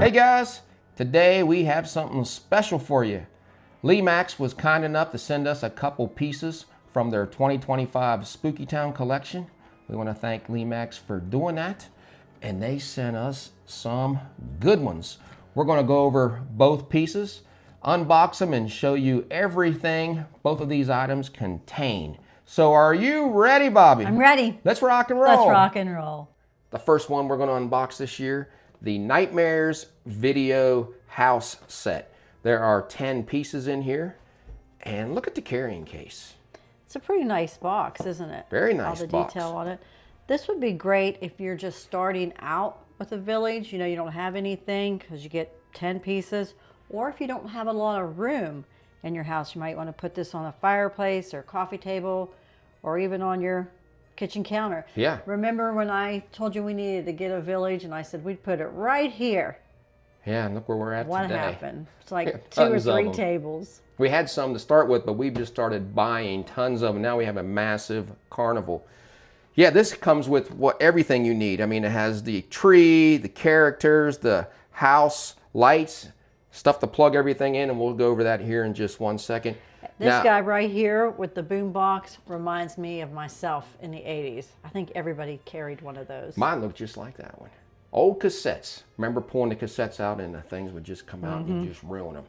Hey guys, today we have something special for you. Lemax was kind enough to send us a couple pieces from their 2025 Spookytown collection. We want to thank Lemax for doing that, and they sent us some good ones. We're going to go over both pieces, unbox them, and show you everything both of these items contain. So are you ready, Bobby? I'm ready. Let's rock and roll. Let's rock and roll. The first one we're going to unbox this year, the Nightmares Video House Set. There are 10 pieces in here, and look at the carrying case. It's a pretty nice box, isn't it? Very nice box. box. All the detail on it. This would be great if you're just starting out with a village. You know, you don't have anything because you get 10 pieces. Or if you don't have a lot of room in your house, you might want to put this on a fireplace or coffee table or even on your kitchen counter. Yeah. Remember when I told you we needed to get a village and I said we'd put it right here? Yeah, and look where we're at What today. happened? It's like 2 or 3 tables. We had some to start with, but we've just started buying tons of them. Now we have a massive carnival. Yeah, this comes with everything you need. I mean, it has the tree, the characters, the house, lights, stuff to plug everything in, and we'll go over that here in just 1 second. This guy right here with the boom box reminds me of myself in the 80s. I think everybody carried one of those. Mine looked just like that one. Old cassettes. Remember pulling the cassettes out and the things would just come out and you just ruin them.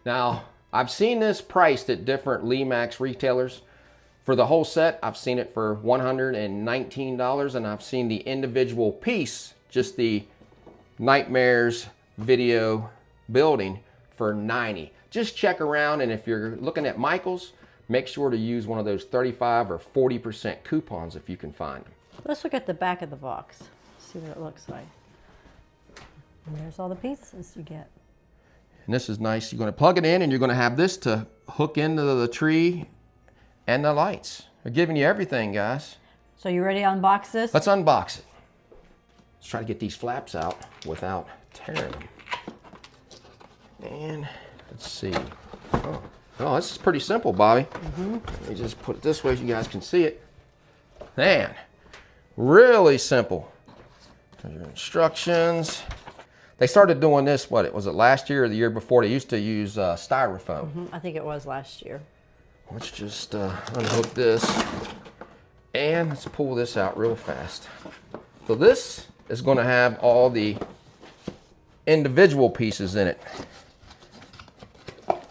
Now, I've seen this priced at different Lemax retailers. For the whole set, I've seen it for $119, and I've seen the individual piece, just the Nightmares Video building, for $90. Just check around, and if you're looking at Michael's, make sure to use one of those 35 or 40% coupons if you can find them. Let's look at the back of the box, see what it looks like. And there's all the pieces you get. And this is nice. You're going to plug it in, and you're going to have this to hook into the tree and the lights. They're giving you everything, guys. So you ready to unbox this? Let's unbox it. Let's try to get these flaps out without tearing them. And let's see. Oh, this is pretty simple, Bobby. Let me just put it this way so you guys can see it. Man, really simple. There's your instructions. They started doing this, was it last year or the year before? They used to use styrofoam. I think it was last year. Let's just unhook this. And let's pull this out real fast. So this is going to have all the individual pieces in it.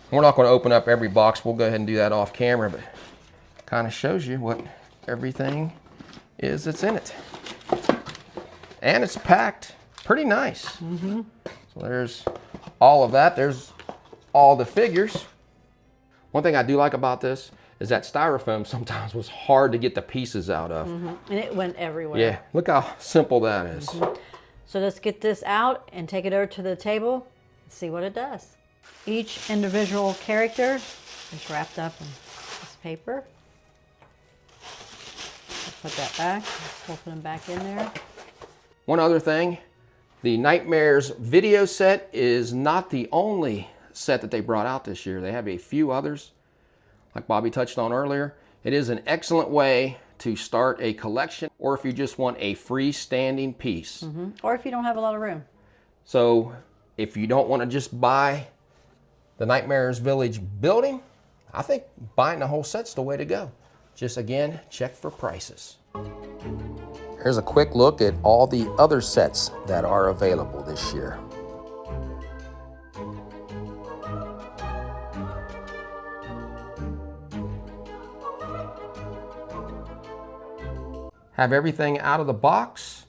We're not going to open up every box. We'll go ahead and do that off camera, but kind of shows you what everything is that's in it. And it's packed pretty nice. So there's all of that. There's all the figures. One thing I do like about this is that styrofoam sometimes was hard to get the pieces out of. And it went everywhere. Yeah, look how simple that is. So let's get this out and take it over to the table and see what it does. Each individual character is wrapped up in this paper. Let's put that back. Let's put them back in there. One other thing, the Nightmares video set is not the only set that they brought out this year. They have a few others, like Bobby touched on earlier. It is an excellent way to start a collection, or if you just want a freestanding piece. Or if you don't have a lot of room. So if you don't want to just buy the Nightmares Village building, I think buying the whole set's the way to go. Just again, check for prices. Here's a quick look at all the other sets that are available this year. Have everything out of the box.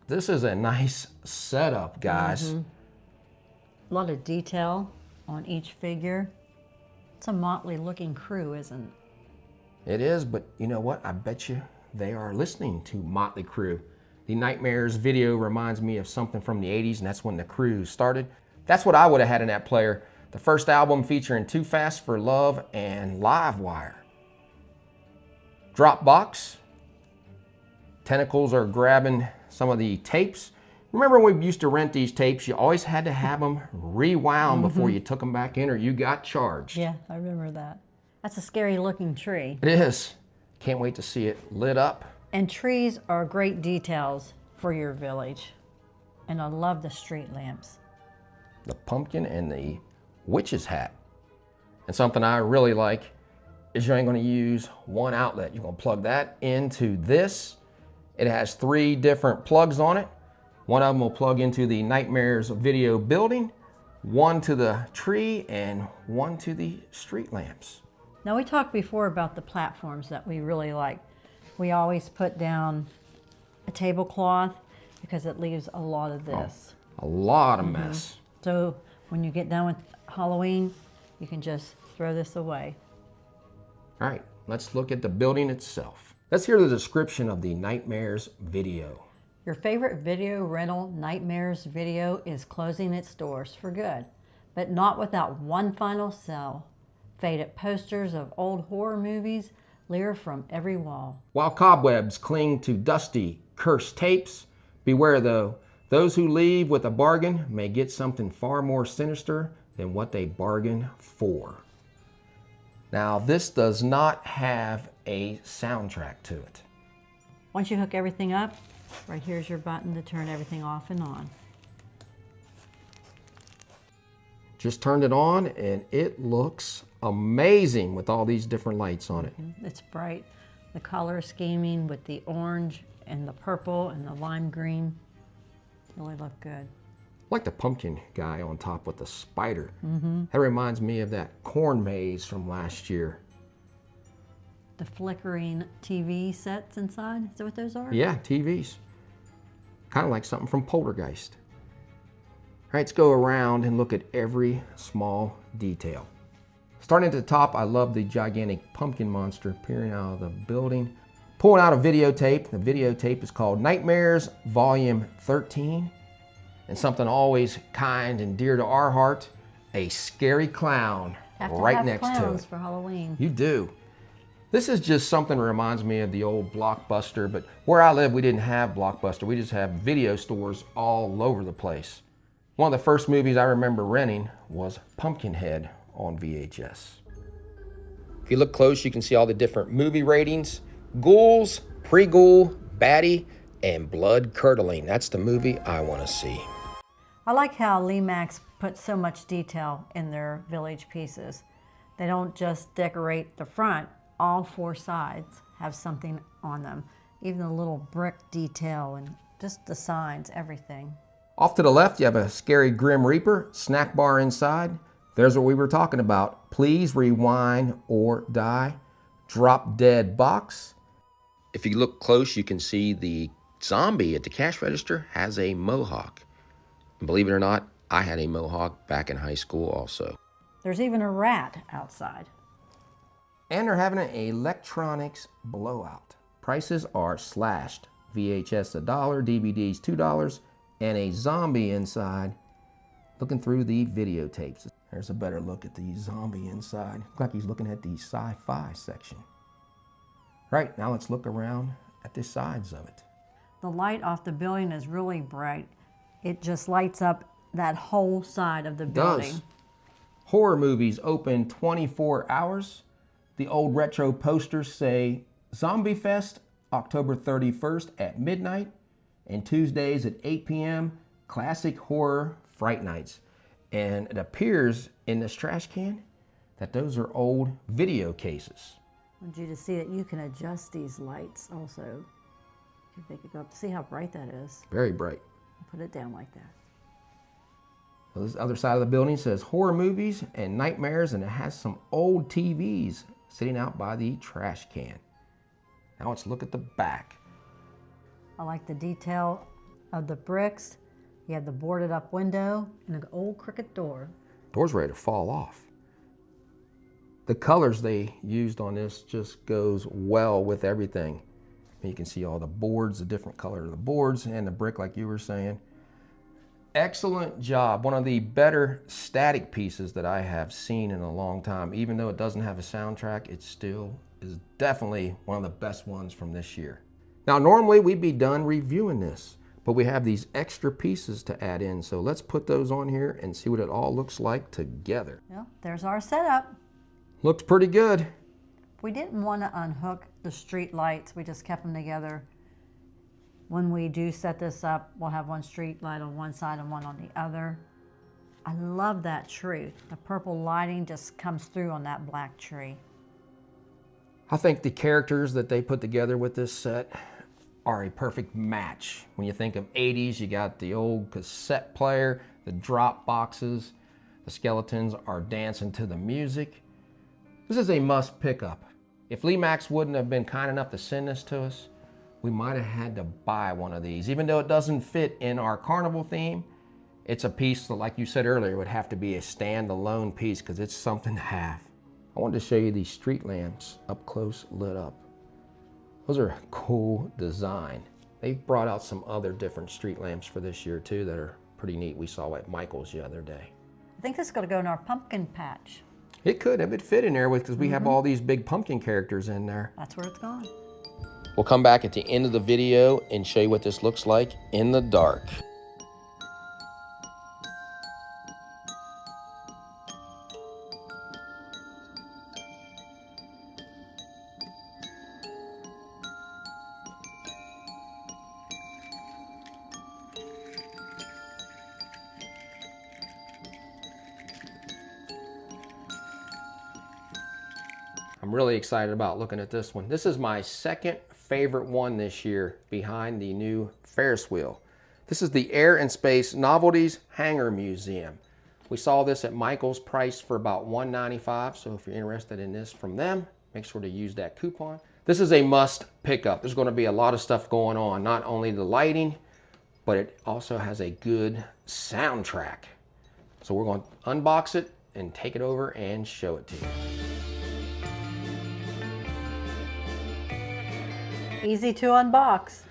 This is a nice setup, guys. A lot of detail on each figure. It's a motley looking crew, isn't it? It is, but you know what? I bet you they are listening to Motley Crue. The Nightmares video reminds me of something from the 80s, and that's when the Crue started. That's what I would have had in that player. The first album featuring Too Fast for Love and Livewire. Dropbox. Tentacles are grabbing some of the tapes. Remember when we used to rent these tapes, you always had to have them rewound before you took them back in or you got charged. Yeah, I remember that. That's a scary looking tree. It is. Can't wait to see it lit up. And trees are great details for your village. And I love the street lamps. The pumpkin and the witch's hat. And something I really like is you ain't gonna use one outlet. You're gonna plug that into this. It has 3 different plugs on it. One of them will plug into the Nightmares video building, one to the tree, and one to the street lamps. Now we talked before about the platforms that we really like. We always put down a tablecloth because it leaves a lot of this. A lot of mess. So when you get done with Halloween, you can just throw this away. All right, let's look at the building itself. Let's hear the description of the Nightmares video. Your favorite video rental, Nightmares Video, is closing its doors for good, but not without one final sell. Faded posters of old horror movies leer from every wall. While cobwebs cling to dusty, cursed tapes, beware though, those who leave with a bargain may get something far more sinister than what they bargained for. Now, this does not have a soundtrack to it. Once you hook everything up, right here's your button to turn everything off and on. Just turned it on and it looks amazing with all these different lights on it. It's bright. The color scheming with the orange and the purple and the lime green really look good. I like the pumpkin guy on top with the spider. That reminds me of that corn maze from last year. The flickering TV sets inside, is that what those are? Yeah, TVs. Kind of like something from Poltergeist. All right, let's go around and look at every small detail. Starting at the top, I love the gigantic pumpkin monster peering out of the building. Pulling out a videotape. The videotape is called Nightmares Volume 13. And something always kind and dear to our heart, a scary clown right next to it. Clowns for Halloween. You do. This is just something that reminds me of the old Blockbuster, but where I live, we didn't have Blockbuster. We just have video stores all over the place. One of the first movies I remember renting was Pumpkinhead on VHS. If you look close, you can see all the different movie ratings. Ghouls, pre-ghoul, baddie, and blood curdling. That's the movie I want to see. I like how Lemax puts so much detail in their village pieces. They don't just decorate the front, all 4 sides have something on them. Even the little brick detail and just the signs, everything. Off to the left, you have a scary Grim Reaper, snack bar inside. There's what we were talking about. Please rewind or die. Drop dead box. If you look close, you can see the zombie at the cash register has a mohawk. And believe it or not, I had a mohawk back in high school also. There's even a rat outside. And they're having an electronics blowout. Prices are slashed. VHS $1, DVDs $2, and a zombie inside. Looking through the videotapes. There's a better look at the zombie inside. Looks like he's looking at the sci-fi section. Right, now let's look around at the sides of it. The light off the building is really bright. It just lights up that whole side of the building. It does. Horror movies open 24 hours. The old retro posters say Zombie Fest, October 31st at midnight, and Tuesdays at 8 p.m., Classic Horror Fright Nights. And it appears in this trash can that those are old video cases. I want you to see that you can adjust these lights also. You can make it go up to see how bright that is. Very bright. Put it down like that. Well, this other side of the building says horror movies and nightmares, and it has some old TVs sitting out by the trash can. Now let's look at the back. I like the detail of the bricks. You have the boarded up window and an old crooked door. Door's ready to fall off. The colors they used on this just goes well with everything. You can see all the boards, the different color of the boards, and the brick like you were saying. Excellent job. One of the better static pieces that I have seen in a long time. Even though it doesn't have a soundtrack, it still is definitely one of the best ones from this year. Now, normally we'd be done reviewing this, but we have these extra pieces to add in. So let's put those on here and see what it all looks like together. Well, there's our setup. Looks pretty good. We didn't want to unhook the street lights. We just kept them together. When we do set this up, we'll have one street light on one side and one on the other. I love that tree. The purple lighting just comes through on that black tree. I think the characters that they put together with this set are a perfect match. When you think of 80s, you got the old cassette player, the drop boxes, the skeletons are dancing to the music. This is a must pick up. If Lemax wouldn't have been kind enough to send this to us, we might have had to buy one of these. Even though it doesn't fit in our carnival theme, it's a piece that, like you said earlier, would have to be a standalone piece because it's something to have. I wanted to show you these street lamps up close, lit up. Those are a cool design. They've brought out some other different street lamps for this year too that are pretty neat. We saw at Michael's the other day. I think this is going to go in our pumpkin patch. It could, it would fit in there because we have all these big pumpkin characters in there. That's where it's going. We'll come back at the end of the video and show you what this looks like in the dark. I'm really excited about looking at this one. This is my second favorite one this year behind the new Ferris wheel. This is the Air and Space Novelties Hangar Museum. We saw this at Michael's, priced for about $195, so if you're interested in this from them, make sure to use that coupon. This is a must pick up. There's going to be a lot of stuff going on, not only the lighting, but it also has a good soundtrack. So we're going to unbox it and take it over and show it to you. Easy to unbox.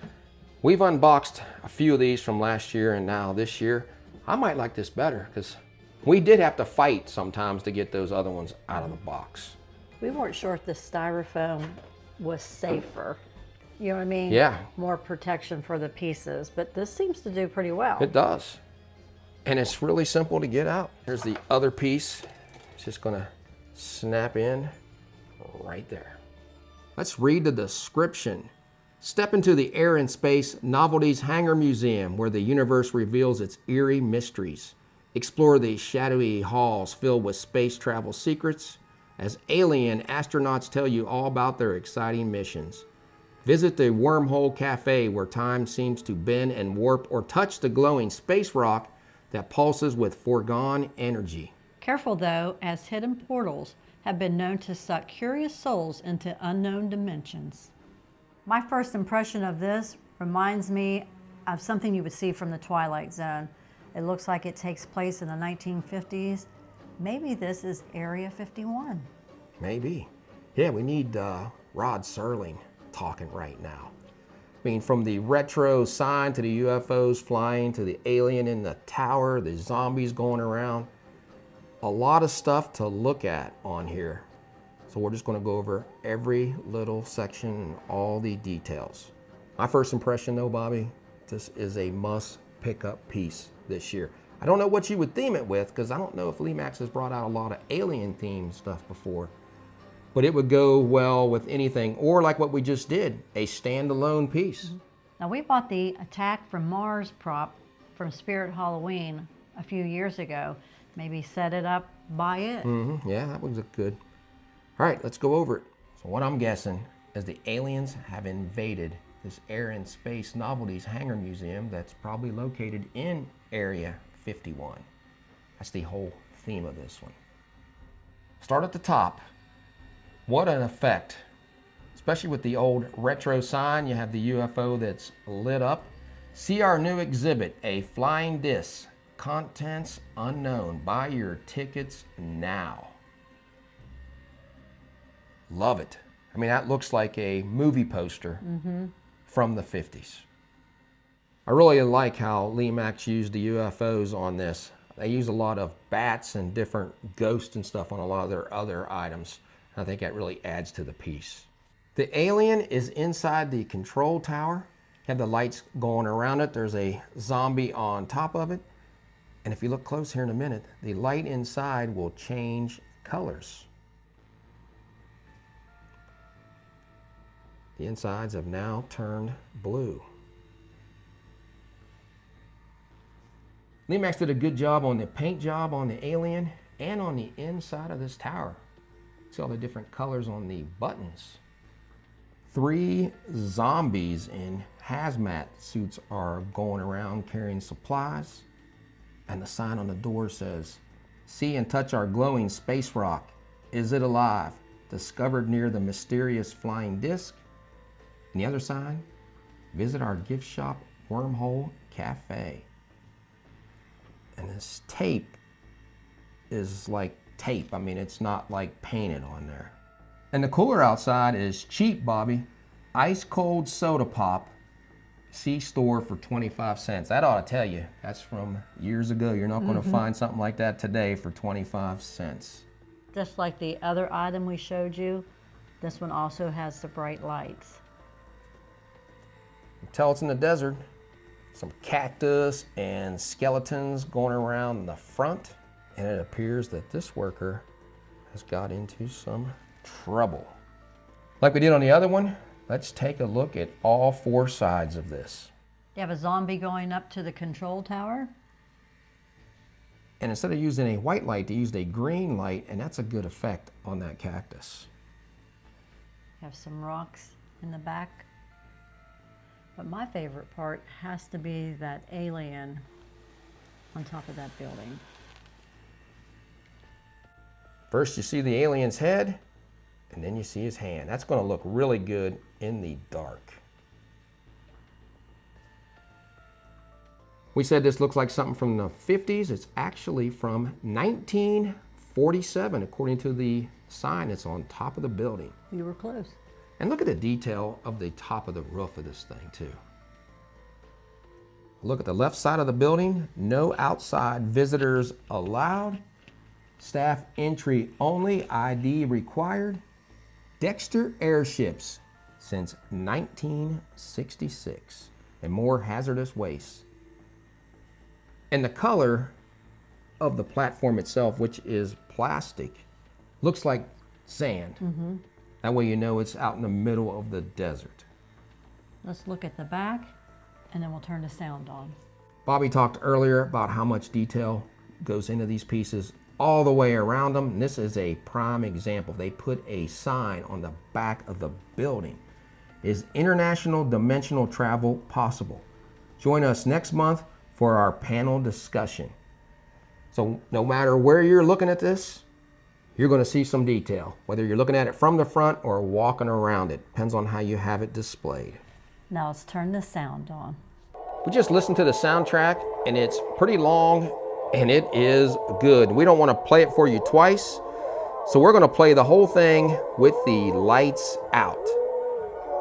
We've unboxed a few of these from last year and now this year. I might like this better because we did have to fight sometimes to get those other ones out of the box. We weren't sure if the styrofoam was safer. You know what I mean? Yeah. More protection for the pieces, but this seems to do pretty well. It does. And it's really simple to get out. Here's the other piece. It's just gonna snap in right there. Let's read the description. Step into the Air and Space Novelties Hangar Museum, where the universe reveals its eerie mysteries. Explore the shadowy halls filled with space travel secrets as alien astronauts tell you all about their exciting missions. Visit the Wormhole Cafe, where time seems to bend and warp, or touch the glowing space rock that pulses with foregone energy. Careful though, as hidden portals have been known to suck curious souls into unknown dimensions. My first impression of this reminds me of something you would see from the Twilight Zone. It looks like it takes place in the 1950s. Maybe this is Area 51. Maybe. Yeah, we need Rod Serling talking right now. I mean, from the retro sign to the UFOs flying to the alien in the tower, the zombies going around. A lot of stuff to look at on here. So we're just going to go over every little section and all the details. My first impression though, Bobby, this is a must pick up piece this year. I don't know what you would theme it with because I don't know if Lemax has brought out a lot of alien themed stuff before. But it would go well with anything, or like what we just did, a standalone piece. Now we bought the Attack from Mars prop from Spirit Halloween a few years ago. Maybe set it up, buy it. Yeah, that would look good. All right, let's go over it. So what I'm guessing is the aliens have invaded this Air and Space Novelties Hangar Museum that's probably located in Area 51. That's the whole theme of this one. Start at the top. What an effect. Especially with the old retro sign, you have the UFO that's lit up. See our new exhibit, a flying disc. Contents unknown. Buy your tickets now. Love it. I mean, that looks like a movie poster from the 50s. I really like how Lemax used the UFOs on this. They use a lot of bats and different ghosts and stuff on a lot of their other items. I think that really adds to the piece. The alien is inside the control tower. You have the lights going around it. There's a zombie on top of it. And if you look close here in a minute, the light inside will change colors. The insides have now turned blue. Lemax did a good job on the paint job on the alien and on the inside of this tower. See all the different colors on the buttons. 3 zombies in hazmat suits are going around carrying supplies. And the sign on the door says, "See and touch our glowing space rock. Is it alive? Discovered near the mysterious flying disc." And the other sign, "Visit our gift shop, Wormhole Cafe." And this tape is like tape. I mean, it's not like painted on there. And the cooler outside is cheap, Bobby. Ice cold soda pop, C-store for 25 cents. That ought to tell you, that's from years ago. You're not going to find something like that today for 25 cents. Just like the other item we showed you, this one also has the bright lights. You tell it's in the desert. Some cactus and skeletons going around the front. And it appears that this worker has got into some trouble. Like we did on the other one, let's take a look at all 4 sides of this. You have a zombie going up to the control tower. And instead of using a white light, they used a green light, and that's a good effect on that cactus. You have some rocks in the back. But my favorite part has to be that alien on top of that building. First you see the alien's head, and then you see his hand. That's going to look really good in the dark. We said this looks like something from the 50s. It's actually from 1947, according to the sign that's on top of the building. You were close. And look at the detail of the top of the roof of this thing, too. Look at the left side of the building. No outside visitors allowed. Staff entry only. ID required. Dexter airships since 1966. And more hazardous waste. And the color of the platform itself, which is plastic, looks like sand. That way you know it's out in the middle of the desert. Let's look at the back, and then we'll turn the sound on. Bobby talked earlier about how much detail goes into these pieces all the way around them. And this is a prime example. They put a sign on the back of the building. Is international dimensional travel possible? Join us next month for our panel discussion. So no matter where you're looking at this, you're going to see some detail, whether you're looking at it from the front or walking around it. Depends on how you have it displayed. Now let's turn the sound on. We just listened to the soundtrack, and it's pretty long, and it is good. We don't want to play it for you twice, so we're going to play the whole thing with the lights out.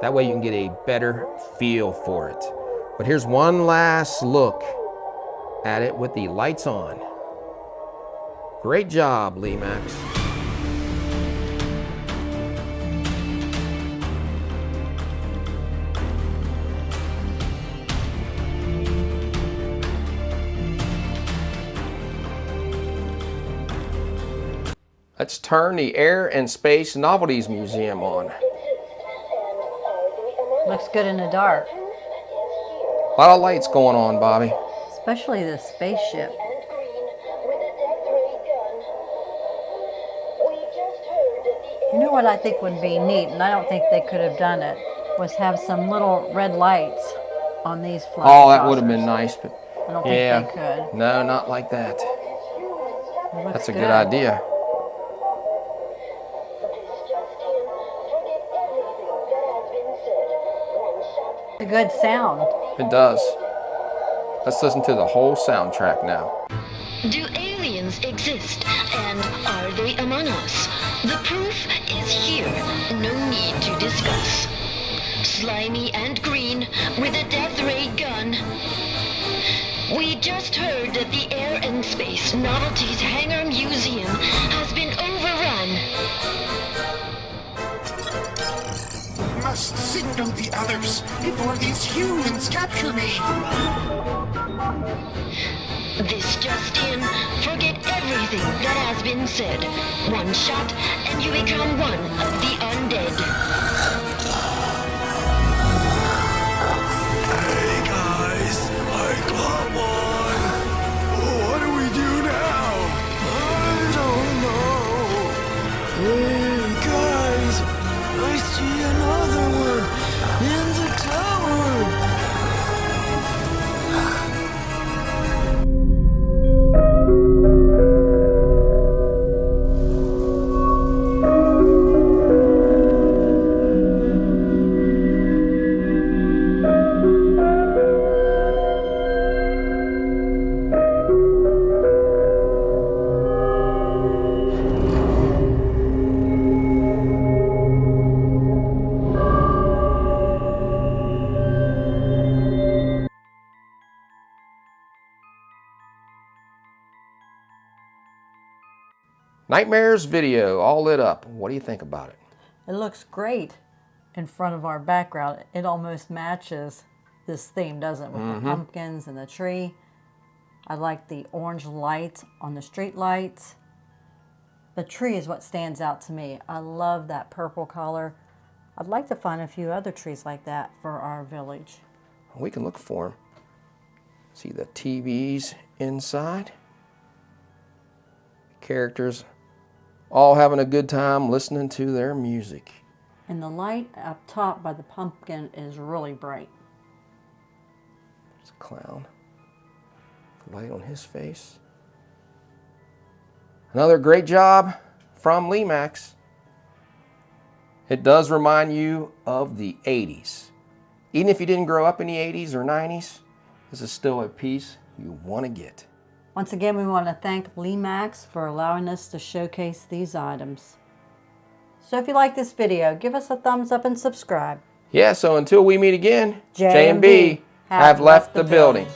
That way you can get a better feel for it. But here's one last look at it with the lights on. Great job, Lemax. Let's turn the Air and Space Novelties Museum on. Looks good in the dark. A lot of lights going on, Bobby. Especially the spaceship. You know what I think would be neat, and I don't think they could have done it, was have some little red lights on these flying Oh, that saucers. would have been nice, but I don't think they could. No, not like that. It looks That's a good idea. It's a good sound. It does. Let's listen to the whole soundtrack now. Do aliens exist, and are they among us? The proof is here, no need to discuss. Slimy and green, with a death ray gun. We just heard that the Air and Space Novelties Hangar Museum has been overrun. Must signal the others before these humans capture me. This just in, forget everything that has been said. One shot, and you become one of the undead. Hey guys, I got one. Nightmares video, all lit up. What do you think about it? It looks great in front of our background. It almost matches this theme, doesn't it? With the pumpkins and the tree. I like the orange lights on the street lights. The tree is what stands out to me. I love that purple color. I'd like to find a few other trees like that for our village. We can look for them. See the TVs inside. Characters all having a good time listening to their music. And the light up top by the pumpkin is really bright. There's a clown. Light on his face. Another great job from Lemax. It does remind you of the 80s. Even if you didn't grow up in the 80s or 90s, this is still a piece you want to get. Once again, we want to thank Lemax for allowing us to showcase these items. So if you like this video, give us a thumbs up and subscribe. Yeah, so until we meet again, J&B have left the building.